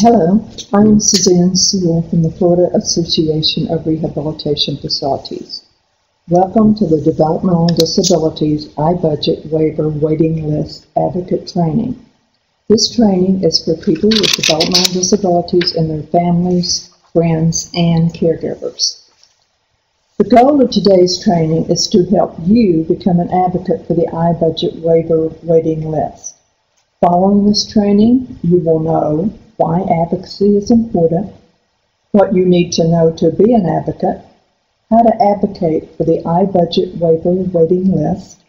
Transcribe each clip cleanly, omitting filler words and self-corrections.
Hello, I am Suzanne Sewell from the Florida Association of Rehabilitation Facilities. Welcome to the Developmental Disabilities iBudget Waiver Waiting List Advocate Training. This training is for people with developmental disabilities and their families, friends, and caregivers. The goal of today's training is to help you become an advocate for the iBudget Waiver Waiting List. Following this training, you will know why advocacy is important, what you need to know to be an advocate, how to advocate for the iBudget Waiver Waiting List,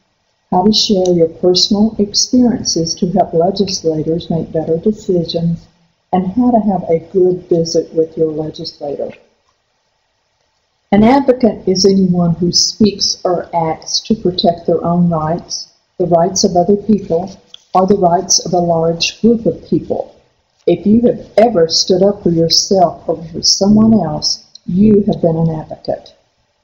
how to share your personal experiences to help legislators make better decisions, and how to have a good visit with your legislator. An advocate is anyone who speaks or acts to protect their own rights, the rights of other people, or the rights of a large group of people. If you have ever stood up for yourself or for someone else, you have been an advocate.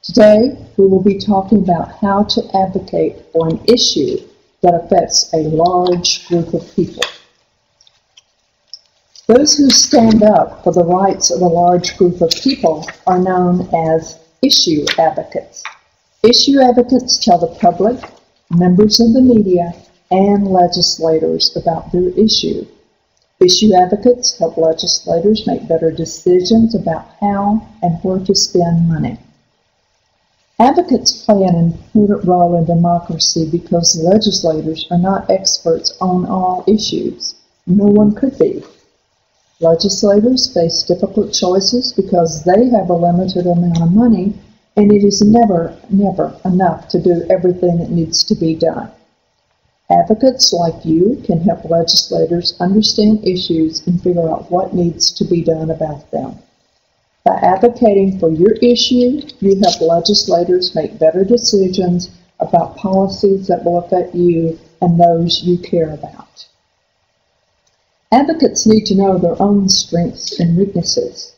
Today, we will be talking about how to advocate for an issue that affects a large group of people. Those who stand up for the rights of a large group of people are known as issue advocates. Issue advocates tell the public, members of the media, and legislators about their issue. Issue advocates help legislators make better decisions about how and where to spend money. Advocates play an important role in democracy because legislators are not experts on all issues. No one could be. Legislators face difficult choices because they have a limited amount of money, and it is never enough to do everything that needs to be done. Advocates like you can help legislators understand issues and figure out what needs to be done about them. By advocating for your issue, you help legislators make better decisions about policies that will affect you and those you care about. Advocates need to know their own strengths and weaknesses.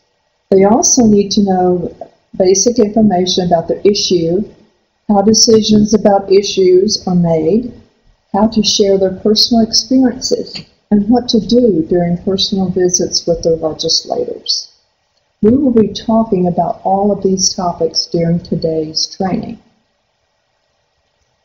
They also need to know basic information about the issue, how decisions about issues are made, how to share their personal experiences, and what to do during personal visits with their legislators. We will be talking about all of these topics during today's training.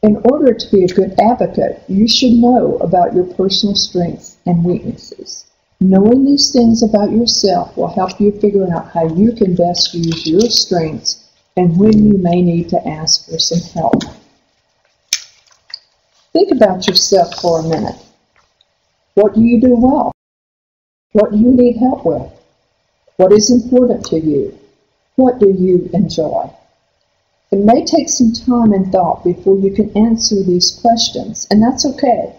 In order to be a good advocate, you should know about your personal strengths and weaknesses. Knowing these things about yourself will help you figure out how you can best use your strengths and when you may need to ask for some help. Think about yourself for a minute. What do you do well? What do you need help with? What is important to you? What do you enjoy? It may take some time and thought before you can answer these questions, and that's okay.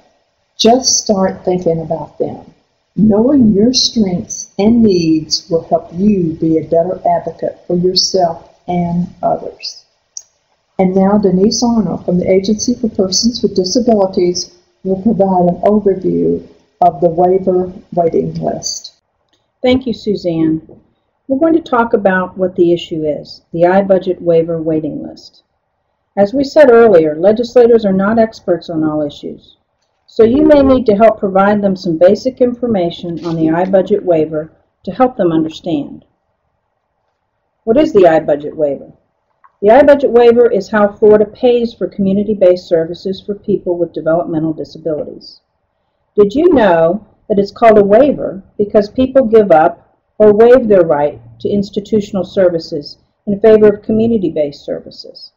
Just start thinking about them. Knowing your strengths and needs will help you be a better advocate for yourself and others. And now Denise Arnold from the Agency for Persons with Disabilities will provide an overview of the waiver waiting list. Thank you, Suzanne. We're going to talk about what the issue is, the iBudget Waiver Waiting List. As we said earlier, legislators are not experts on all issues, so you may need to help provide them some basic information on the iBudget waiver to help them understand. What is the iBudget waiver? The iBudget waiver is how Florida pays for community-based services for people with developmental disabilities. Did you know that it's called a waiver because people give up or waive their right to institutional services in favor of community-based services?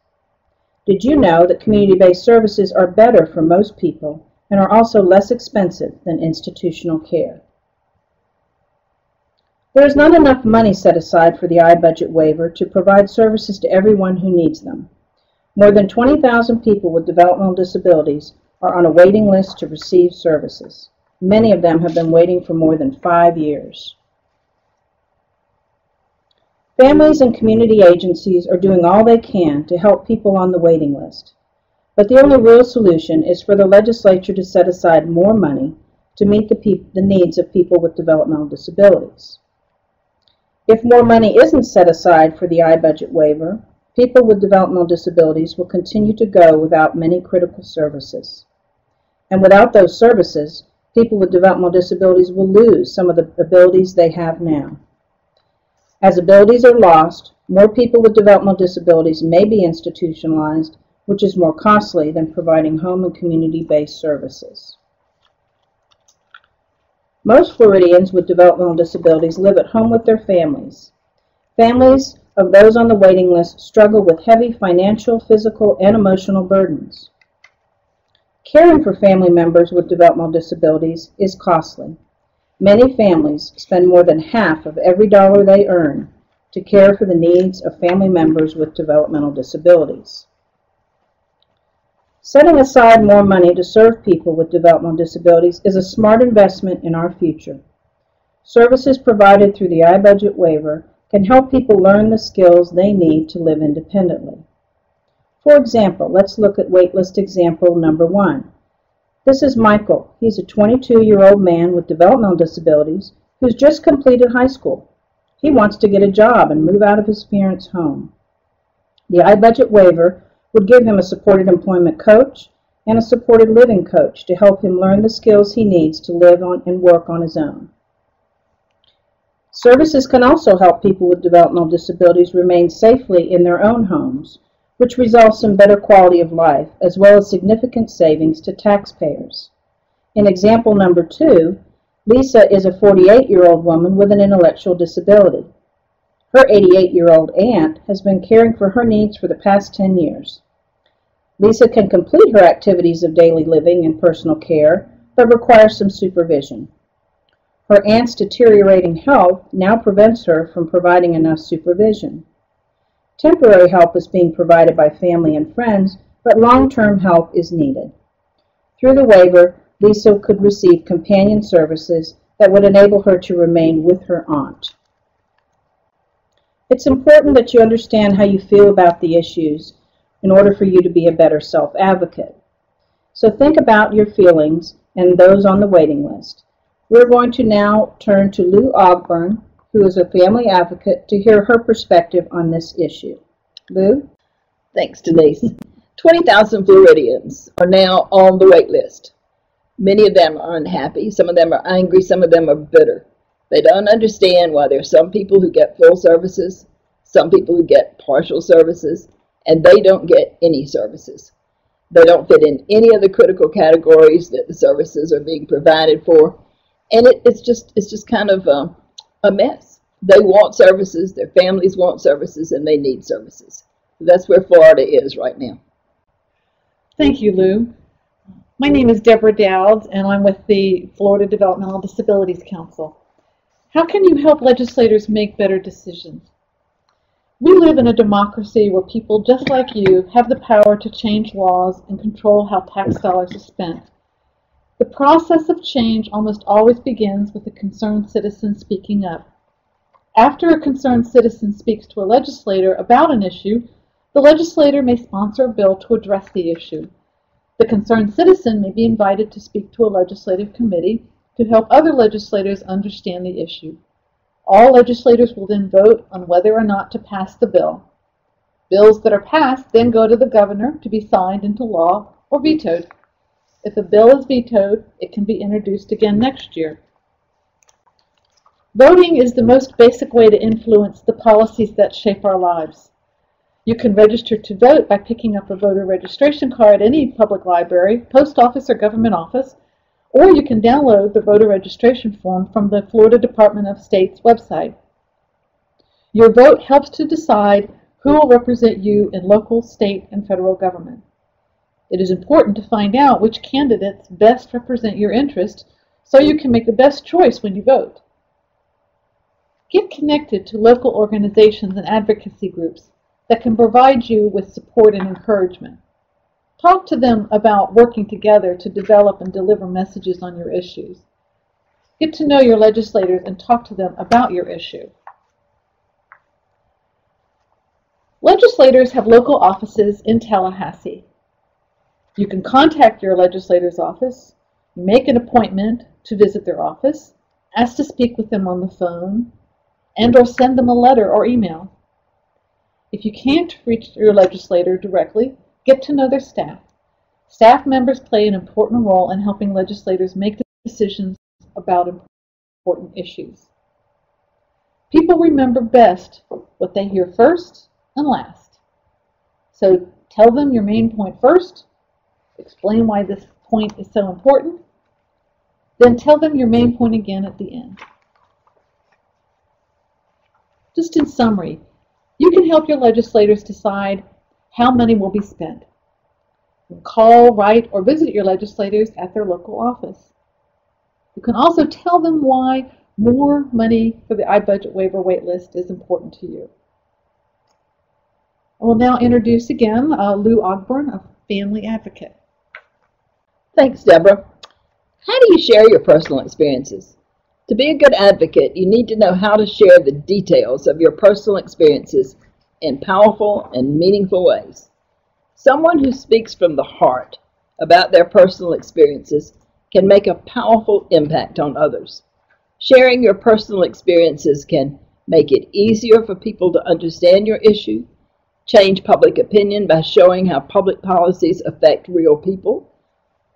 Did you know that community-based services are better for most people and are also less expensive than institutional care? There is not enough money set aside for the iBudget waiver to provide services to everyone who needs them. More than 20,000 people with developmental disabilities are on a waiting list to receive services. Many of them have been waiting for more than 5 years. Families and community agencies are doing all they can to help people on the waiting list. But the only real solution is for the legislature to set aside more money to meet the needs of people with developmental disabilities. If more money isn't set aside for the iBudget waiver, people with developmental disabilities will continue to go without many critical services. And without those services, People with developmental disabilities will lose some of the abilities they have now. As abilities are lost, more people with developmental disabilities may be institutionalized, which is more costly than providing home and community-based services. Most Floridians with developmental disabilities live at home with their families. Families of those on the waiting list struggle with heavy financial, physical, and emotional burdens. Caring for family members with developmental disabilities is costly. Many families spend more than half of every dollar they earn to care for the needs of family members with developmental disabilities. Setting aside more money to serve people with developmental disabilities is a smart investment in our future. Services provided through the iBudget waiver can help people learn the skills they need to live independently. For example, let's look at waitlist example number 1. This is Michael. He's a 22-year-old man with developmental disabilities who's just completed high school. He wants to get a job and move out of his parents' home. The iBudget waiver would give him a supported employment coach and a supported living coach to help him learn the skills he needs to live on and work on his own. Services can also help people with developmental disabilities remain safely in their own homes, which results in better quality of life, as well as significant savings to taxpayers. In example number 2, Lisa is a 48-year-old woman with an intellectual disability. Her 88-year-old aunt has been caring for her needs for the past 10 years. Lisa can complete her activities of daily living and personal care, but requires some supervision. Her aunt's deteriorating health now prevents her from providing enough supervision. Temporary help is being provided by family and friends, but long-term help is needed. Through the waiver, Lisa could receive companion services that would enable her to remain with her aunt. It's important that you understand how you feel about the issues in order for you to be a better self-advocate. So think about your feelings and those on the waiting list. We're going to now turn to Lou Ogburn, who is a family advocate, to hear her perspective on this issue. Lou? Thanks, Denise. 20,000 Floridians are now on the wait list. Many of them are unhappy, some of them are angry, some of them are bitter. They don't understand why there are some people who get full services, some people who get partial services, and they don't get any services. They don't fit in any of the critical categories that the services are being provided for, and it's just kind of a mess. They want services, their families want services, and they need services. That's where Florida is right now. Thank you, Lou. My name is Deborah Dowds, and I'm with the Florida Developmental Disabilities Council. How can you help legislators make better decisions? We live in a democracy where people just like you have the power to change laws and control how tax dollars are spent. The process of change almost always begins with a concerned citizen speaking up. After a concerned citizen speaks to a legislator about an issue, the legislator may sponsor a bill to address the issue. The concerned citizen may be invited to speak to a legislative committee to help other legislators understand the issue. All legislators will then vote on whether or not to pass the bill. Bills that are passed then go to the governor to be signed into law or vetoed. If a bill is vetoed, it can be introduced again next year. Voting is the most basic way to influence the policies that shape our lives. You can register to vote by picking up a voter registration card at any public library, post office, or government office, or you can download the voter registration form from the Florida Department of State's website. Your vote helps to decide who will represent you in local, state, and federal government. It is important to find out which candidates best represent your interests so you can make the best choice when you vote. Get connected to local organizations and advocacy groups that can provide you with support and encouragement. Talk to them about working together to develop and deliver messages on your issues. Get to know your legislators and talk to them about your issue. Legislators have local offices in Tallahassee. You can contact your legislator's office, make an appointment to visit their office, ask to speak with them on the phone, and/or send them a letter or email. If you can't reach your legislator directly, get to know their staff. Staff members play an important role in helping legislators make decisions about important issues. People remember best what they hear first and last. So tell them your main point first, explain why this point is so important, then tell them your main point again at the end. Just in summary, you can help your legislators decide how money will be spent. Call, write, or visit your legislators at their local office. You can also tell them why more money for the iBudget waiver waitlist is important to you. I will now introduce again Lou Ogburn, a family advocate. Thanks, Deborah. How do you share your personal experiences? To be a good advocate, you need to know how to share the details of your personal experiences in powerful and meaningful ways. Someone who speaks from the heart about their personal experiences can make a powerful impact on others. Sharing your personal experiences can make it easier for people to understand your issue, change public opinion by showing how public policies affect real people,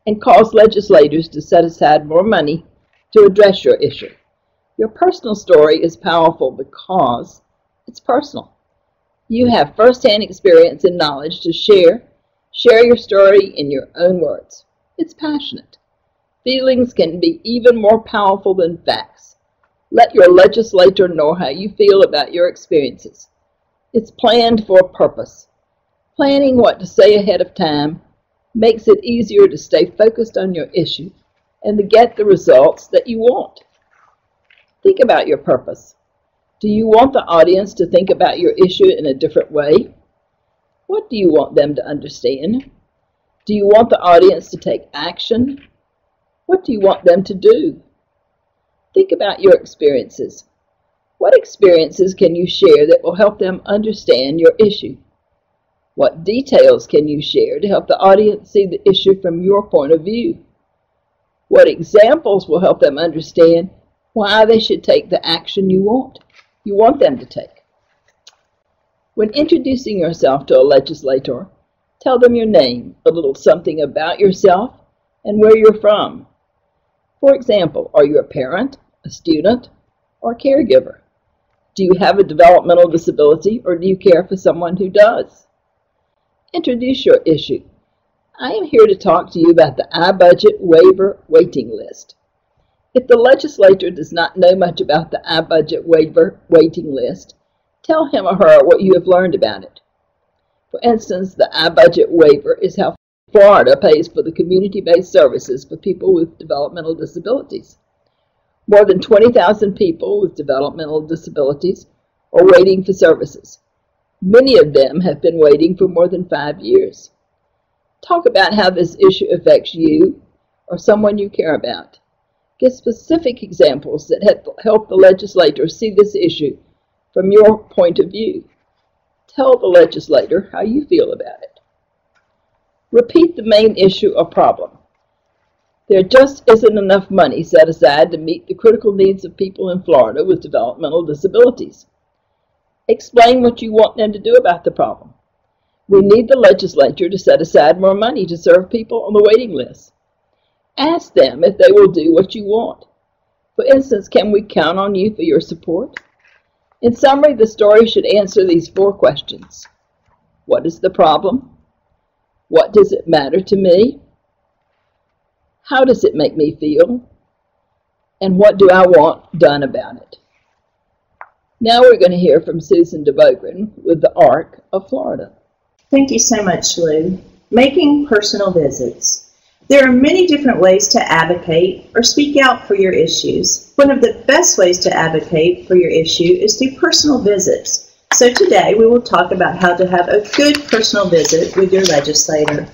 and cause legislators to set aside more money to address your issue. Your personal story is powerful because it's personal. You have first-hand experience and knowledge to share. Share your story in your own words. It's passionate. Feelings can be even more powerful than facts. Let your legislator know how you feel about your experiences. It's planned for a purpose. Planning what to say ahead of time makes it easier to stay focused on your issue and to get the results that you want. Think about your purpose. Do you want the audience to think about your issue in a different way? What do you want them to understand? Do you want the audience to take action? What do you want them to do? Think about your experiences. What experiences can you share that will help them understand your issue? What details can you share to help the audience see the issue from your point of view? What examples will help them understand why they should take the action you want them to take? When introducing yourself to a legislator, tell them your name, a little something about yourself, and where you're from. For example, are you a parent, a student, or a caregiver? Do you have a developmental disability, or do you care for someone who does? Introduce your issue. I am here to talk to you about the iBudget waiver waiting list. If the legislator does not know much about the iBudget waiver waiting list, tell him or her what you have learned about it. For instance, the iBudget waiver is how Florida pays for the community-based services for people with developmental disabilities. More than 20,000 people with developmental disabilities are waiting for services. Many of them have been waiting for more than 5 years. Talk about how this issue affects you or someone you care about. Give specific examples that help the legislator see this issue from your point of view. Tell the legislator how you feel about it. Repeat the main issue or problem. There just isn't enough money set aside to meet the critical needs of people in Florida with developmental disabilities. Explain what you want them to do about the problem. We need the legislature to set aside more money to serve people on the waiting list. Ask them if they will do what you want. For instance, can we count on you for your support? In summary, the story should answer these 4 questions. What is the problem? What does it matter to me? How does it make me feel? And what do I want done about it? Now we're going to hear from Susan DeVogren with the ARC of Florida. Thank you so much, Lou. Making personal visits. There are many different ways to advocate or speak out for your issues. One of the best ways to advocate for your issue is through personal visits. So today we will talk about how to have a good personal visit with your legislator.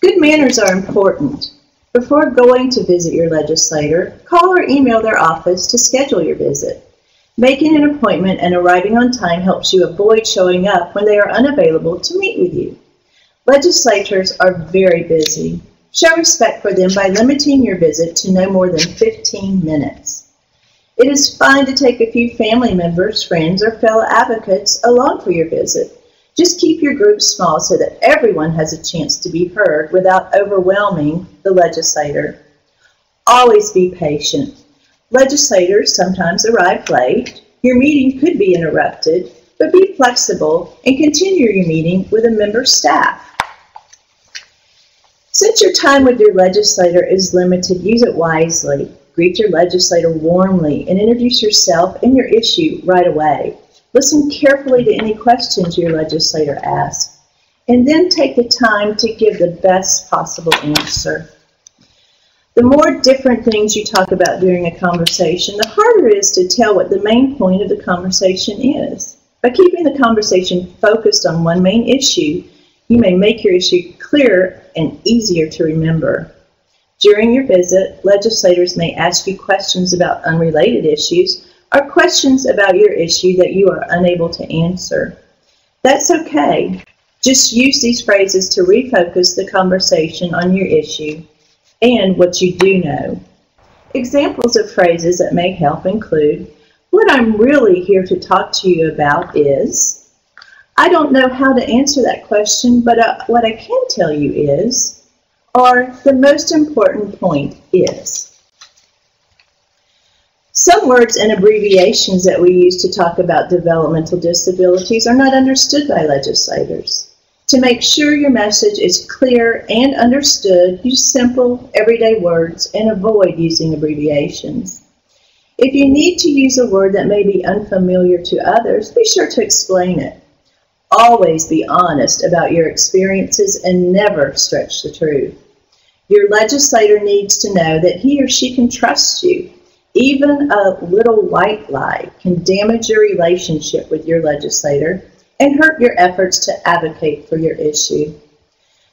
Good manners are important. Before going to visit your legislator, call or email their office to schedule your visit. Making an appointment and arriving on time helps you avoid showing up when they are unavailable to meet with you. Legislators are very busy. Show respect for them by limiting your visit to no more than 15 minutes. It is fine to take a few family members, friends, or fellow advocates along for your visit. Just keep your group small so that everyone has a chance to be heard without overwhelming the legislator. Always be patient. Legislators sometimes arrive late. Your meeting could be interrupted, but be flexible and continue your meeting with a member staff. Since your time with your legislator is limited, use it wisely. Greet your legislator warmly and introduce yourself and your issue right away. Listen carefully to any questions your legislator asks, and then take the time to give the best possible answer. The more different things you talk about during a conversation, the harder it is to tell what the main point of the conversation is. By keeping the conversation focused on one main issue, you may make your issue clearer and easier to remember. During your visit, legislators may ask you questions about unrelated issues or questions about your issue that you are unable to answer. That's okay. Just use these phrases to refocus the conversation on your issue and what you do know. Examples of phrases that may help include, what I'm really here to talk to you about is, I don't know how to answer that question, but what I can tell you is, or the most important point is. Some words and abbreviations that we use to talk about developmental disabilities are not understood by legislators. To make sure your message is clear and understood, use simple, everyday words and avoid using abbreviations. If you need to use a word that may be unfamiliar to others, be sure to explain it. Always be honest about your experiences and never stretch the truth. Your legislator needs to know that he or she can trust you. Even a little white lie can damage your relationship with your legislator and hurt your efforts to advocate for your issue.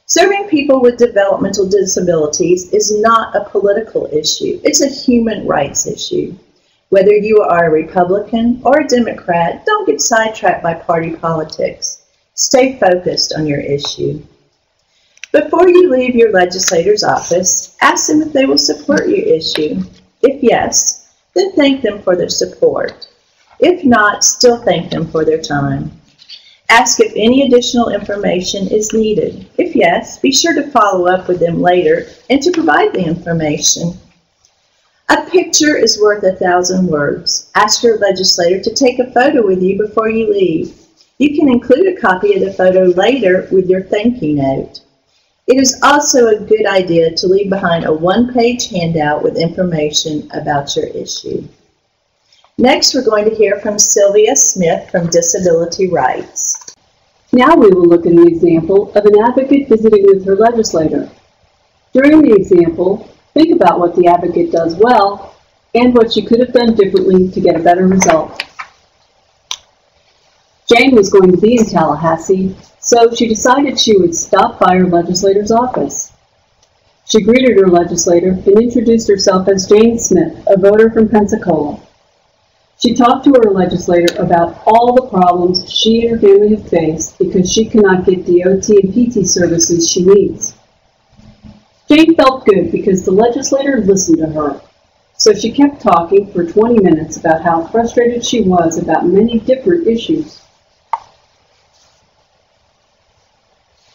Serving people with developmental disabilities is not a political issue. It's a human rights issue. Whether you are a Republican or a Democrat, don't get sidetracked by party politics. Stay focused on your issue. Before you leave your legislator's office, ask them if they will support your issue. If yes, then thank them for their support. If not, still thank them for their time. Ask if any additional information is needed. If yes, be sure to follow up with them later and to provide the information. A picture is worth 1,000 words. Ask your legislator to take a photo with you before you leave. You can include a copy of the photo later with your thank you note. It is also a good idea to leave behind a one-page handout with information about your issue. Next, we're going to hear from Sylvia Smith from Disability Rights. Now we will look at an example of an advocate visiting with her legislator. During the example, think about what the advocate does well and what she could have done differently to get a better result. Jane was going to be in Tallahassee, so she decided she would stop by her legislator's office. She greeted her legislator and introduced herself as Jane Smith, a voter from Pensacola. She talked to her legislator about all the problems she and her family have faced because she cannot get DOT and PT services she needs. Jane felt good because the legislator listened to her, so she kept talking for 20 minutes about how frustrated she was about many different issues.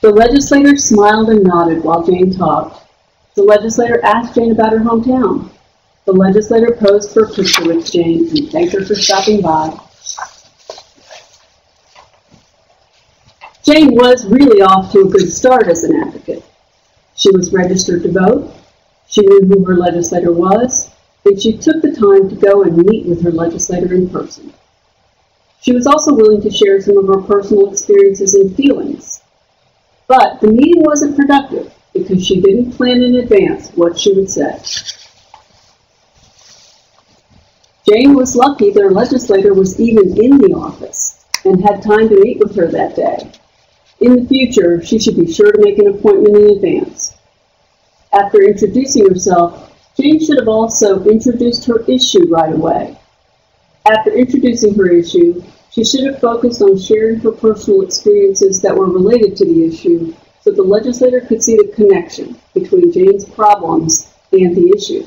The legislator smiled and nodded while Jane talked. The legislator asked Jane about her hometown. The legislator posed for a picture with Jane and thanked her for stopping by. Jane was really off to a good start as an advocate. She was registered to vote, she knew who her legislator was, and she took the time to go and meet with her legislator in person. She was also willing to share some of her personal experiences and feelings. But the meeting wasn't productive because she didn't plan in advance what she would say. Jane was lucky that her legislator was even in the office and had time to meet with her that day. In the future, she should be sure to make an appointment in advance. After introducing herself, Jane should have also introduced her issue right away. After introducing her issue, she should have focused on sharing her personal experiences that were related to the issue so the legislator could see the connection between Jane's problems and the issue.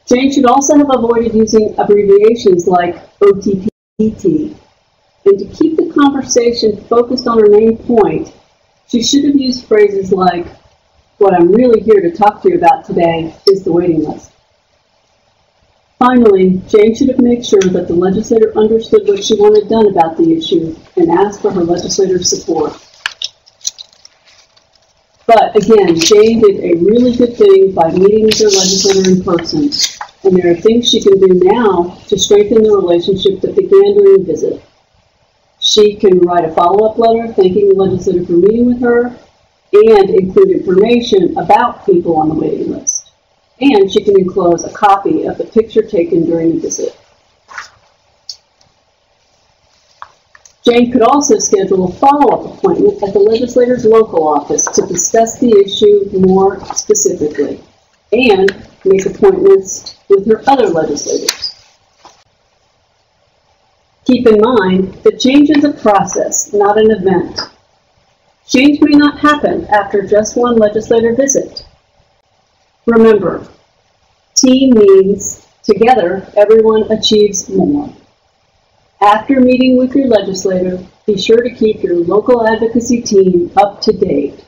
Jane should also have avoided using abbreviations like OTPT. And to keep the conversation focused on her main point, she should have used phrases like, What I'm really here to talk to you about today is the waiting list. Finally, Jane should have made sure that the legislator understood what she wanted done about the issue and asked for her legislator's support. But again, Jane did a really good thing by meeting with her legislator in person, and there are things she can do now to strengthen the relationship that began during the visit. She can write a follow-up letter thanking the legislator for meeting with her and include information about people on the waiting list. And she can enclose a copy of the picture taken during the visit. Jane could also schedule a follow-up appointment at the legislator's local office to discuss the issue more specifically and make appointments with her other legislators. Keep in mind that change is a process, not an event. Change may not happen after just one legislator visit. Remember, team means together everyone achieves more. After meeting with your legislator, be sure to keep your local advocacy team up to date.